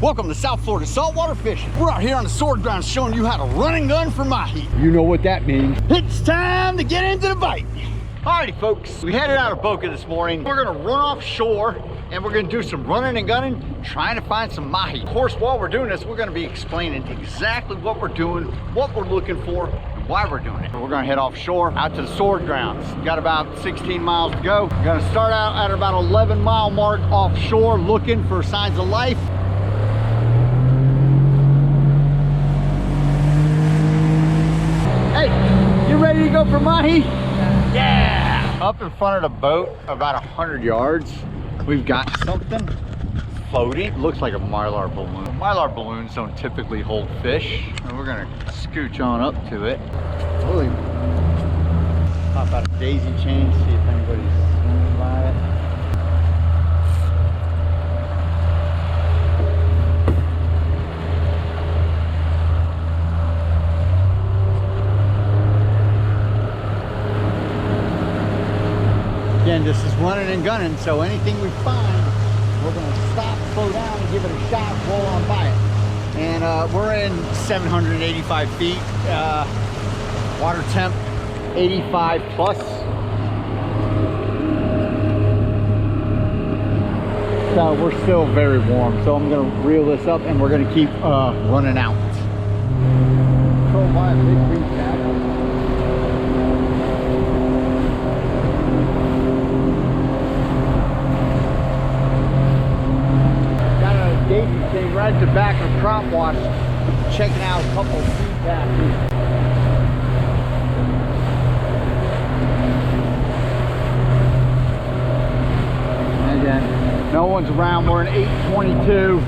Welcome to South Florida saltwater fishing. We're out here on the sword ground showing you how to run and gun for mahi. You know what that means. It's time to get into the bite. Alrighty folks, we headed out of Boca this morning. We're gonna run offshore and we're gonna do some running and gunning, trying to find some mahi. Of course, while we're doing this, we're gonna be explaining exactly what we're doing, what we're looking for, and why we're doing it. We're gonna head offshore out to the sword grounds. Got about 16 miles to go. We're gonna start out at about 11-mile mark offshore, looking for signs of life. Hey, you ready to go for mahi? Yeah! Up in front of the boat, about 100 yards, we've got something floating. Looks like a mylar balloon. Mylar balloons don't typically hold fish. And we're gonna scooch on up to it. Really pop out a daisy chain, see if anybody's swimming by it. Again, this is running and gunning, so anything we find, we're gonna stop, slow down, and give it a shot, roll on by it. And we're in 785 feet, water temp 85 plus. So we're still very warm, so I'm gonna reel this up and we're gonna keep running out. Controlled by a big reef paddle. Daisy chain right at the back of Crop Wash, checking out a couple of feed passes. And again, no one's around. We're in 822.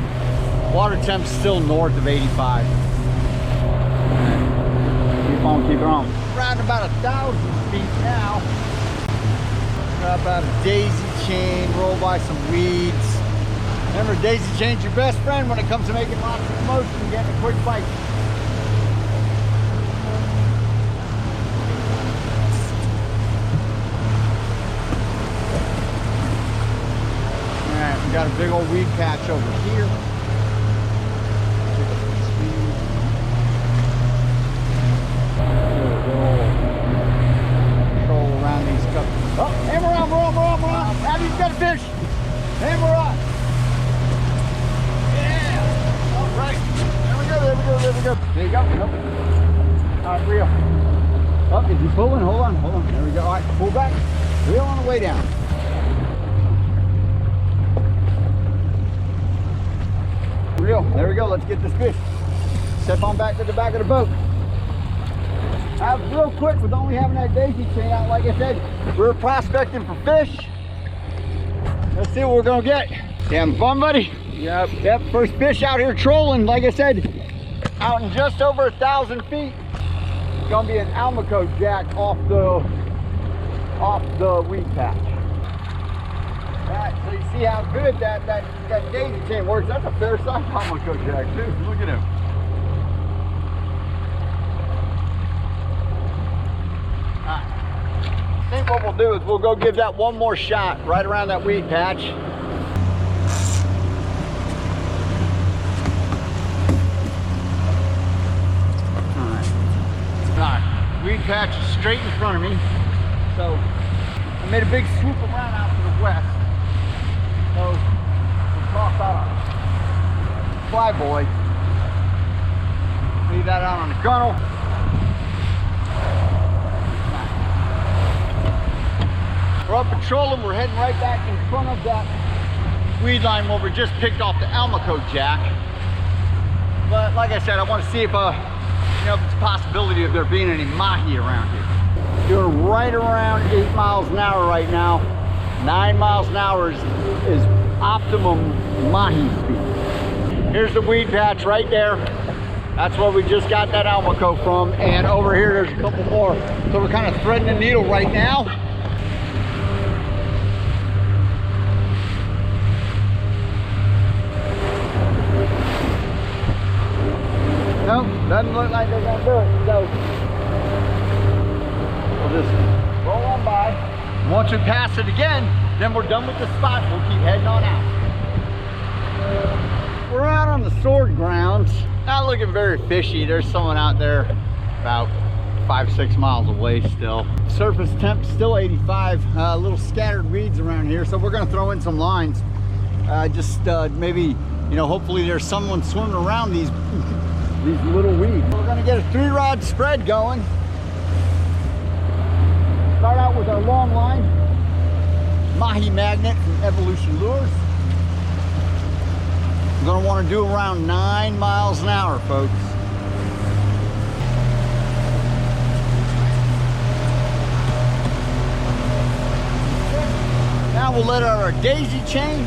Water temp's still north of 85. Keep on, keep on. Around about 1,000 feet now. Got about a daisy chain, roll by some weeds. Remember, daisy chain's your best friend when it comes to making lots of motion and getting a quick bite. Alright, we got a big old weed patch over here. Control around these cups. Oh, hammer on, hammer on, hammer on. Abby's got a fish. Hammer on. Right, there we go, there we go, there we go. There you go. Nope. All right, reel. Oh, is he pulling? Hold on, hold on. There we go. All right, pull back. Reel on the way down. Reel. There we go. Let's get this fish. Step on back to the back of the boat. Real quick, with only having that daisy chain out, like I said, we're prospecting for fish. Let's see what we're gonna get. You having fun, buddy? Yep, first fish out here trolling, like I said, out in just over 1,000 feet. It's gonna be an Almaco jack off the weed patch. Alright, so you see how good that daisy chain works. That's a fair size Almaco jack too. Look at him. Alright. I think what we'll do is we'll go give that one more shot right around that weed patch. Weed patch is straight in front of me, so I made a big swoop around out to the west. So we'll toss out a fly boy, leave that out on the gunnel. We're up patrolling. We're heading right back in front of that weed line where we just picked off the Almaco jack. But like I said, I want to see if if it's a possibility of there being any mahi around here. Doing right around 8 miles an hour right now. 9 miles an hour is optimum mahi speed. Here's the weed patch right there. That's where we just got that Almaco from. And over here, there's a couple more. So we're kind of threading the needle right now. Nope, doesn't look like they're gonna do it, so we'll just roll on by. Once we pass it again, then we're done with the spot. We'll keep heading on out. We're out on the sword grounds. Not looking very fishy. There's someone out there about 5-6 miles away still. Surface temp still 85. Little scattered weeds around here, so we're gonna throw in some lines. Maybe, you know, hopefully there's someone swimming around these little weeds. We're gonna get a 3-rod spread going. Start out with our long line, Mahi magnet from Evolution Lures. We're gonna want to do around 9 miles an hour, folks. Now we'll let our daisy chain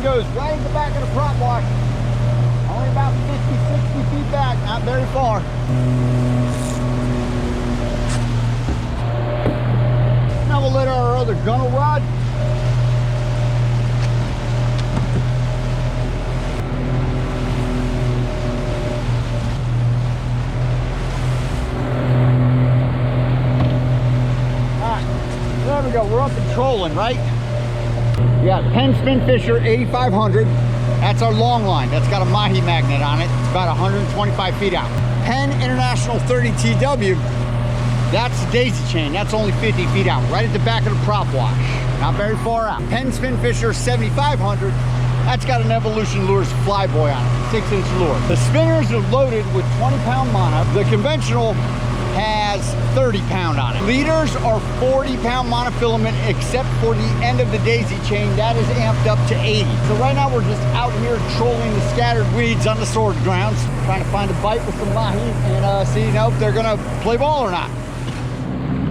goes right in the back of the prop wash. Only about 50-60 feet back, not very far. Now we'll let our other gunnel rod there we go, we're up and trolling, right? Yeah, Penn Spinfisher 8500. That's our long line. That's got a Mahi magnet on it. It's about 125 feet out. Penn International 30 TW. That's the daisy chain. That's only 50 feet out, right at the back of the prop wash. Not very far out. Penn Spinfisher 7500. That's got an Evolution Lures flyboy on it, 6-inch lure. The spinners are loaded with 20-pound mono. The conventional has 30-pound on it. Leaders are 40-pound monofilament, except for the end of the daisy chain. That is amped up to 80. So right now we're just out here trolling the scattered weeds on the sword grounds, trying to find a bite with some mahi and see, you know, if they're gonna play ball or not.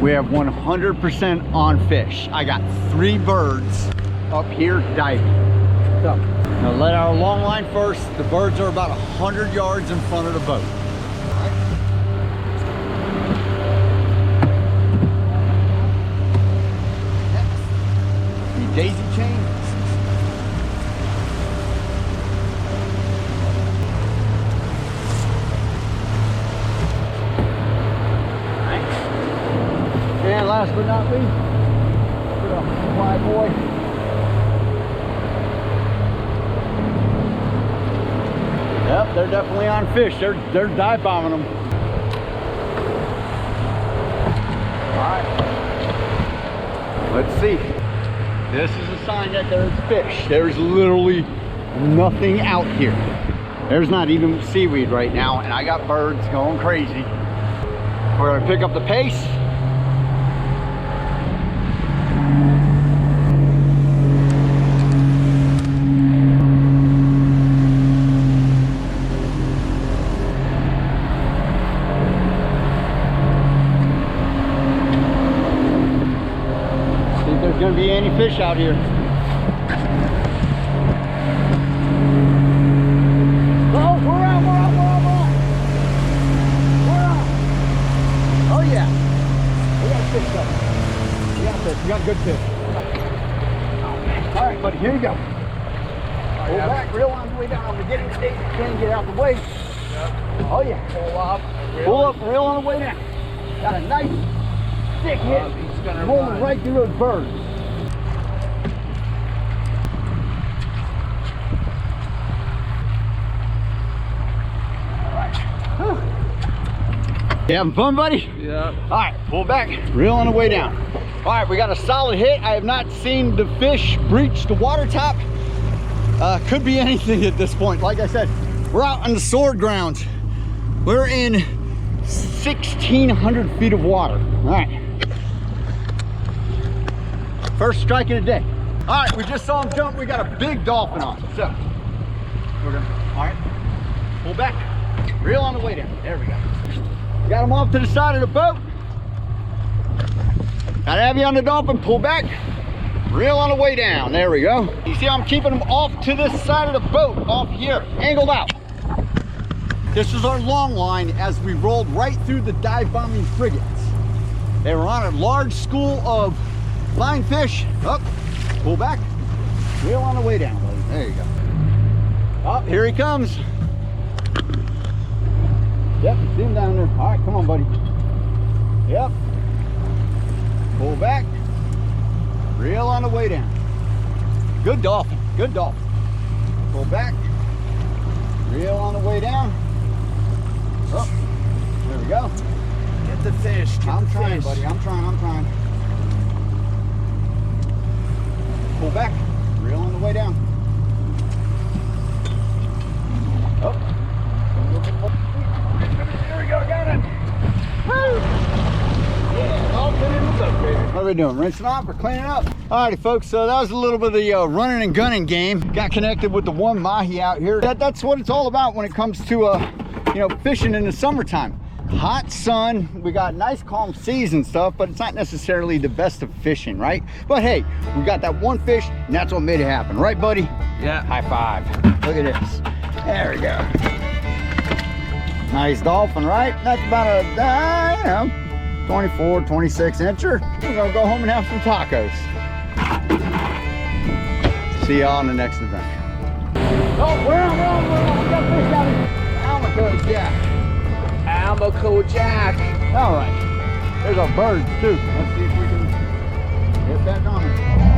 We have 100% on fish. I got 3 birds up here diving. So now let our long line first. The birds are about 100 yards in front of the boat. Daisy chain. Nice. And last but not least, fly boy. Yep, they're definitely on fish. They're dive bombing them. All right. Let's see. This is a sign that there's fish. There's literally nothing out here. There's not even seaweed right now, and I got birds going crazy. We're gonna pick up the pace. Gonna be any fish out here. Oh, we're on. Oh yeah. We got fish though. We got fish. We got good fish. All right, buddy, here you go. Pull back, reel on the way down. I'm getting the daisy chain, get out the way. Yep. Oh yeah. Pull up, reel on the way down. Got a nice thick hit. He's gonna roll right through those birds. You having fun, buddy? Yeah. All right, pull back, reel on the way down. All right, we got a solid hit. I have not seen the fish breach the water top. Could be anything at this point. Like I said, we're out on the sword grounds. We're in 1,600 feet of water. All right. First strike of the day. All right, we just saw him jump. We got a big dolphin on. So, we're gonna, all right, pull back, reel on the way down. There we go. Got him off to the side of the boat. Gotta have you on the dolphin, pull back, reel on the way down. There we go. You see I'm keeping him off to this side of the boat, off here, angled out. This is our long line as we rolled right through the dive bombing frigates. They were on a large school of flying fish. Up, pull back, reel on the way down, buddy. There you go. Oh, here he comes. Yep, you see him down there. All right, come on, buddy. Yep. Pull back. Reel on the way down. Good dolphin, good dolphin. Pull back. Reel on the way down. Oh, there we go. Get the fish. I'm trying, buddy. I'm trying. Pull back. Reel on the way down. Oh. There we go. Got it. Woo. Yeah, dolphin in the boat, baby. What are we doing? Rinsing off or cleaning up? Alrighty, folks. So that was a little bit of the running and gunning game. Got connected with the one mahi out here. That's what it's all about when it comes to fishing in the summertime. Hot sun, we got nice calm seas and stuff, but it's not necessarily the best of fishing, right? But hey, we got that one fish, and that's what made it happen, right, buddy? Yeah. High five. Look at this. There we go. Nice dolphin, right? That's about a 24, 26 incher. We're gonna go home and have some tacos. See y'all on the next adventure. Oh, we're on. We got fish down here. Almaco jack. Almaco jack. All right. There's our birds too. Let's see if we can get back on it.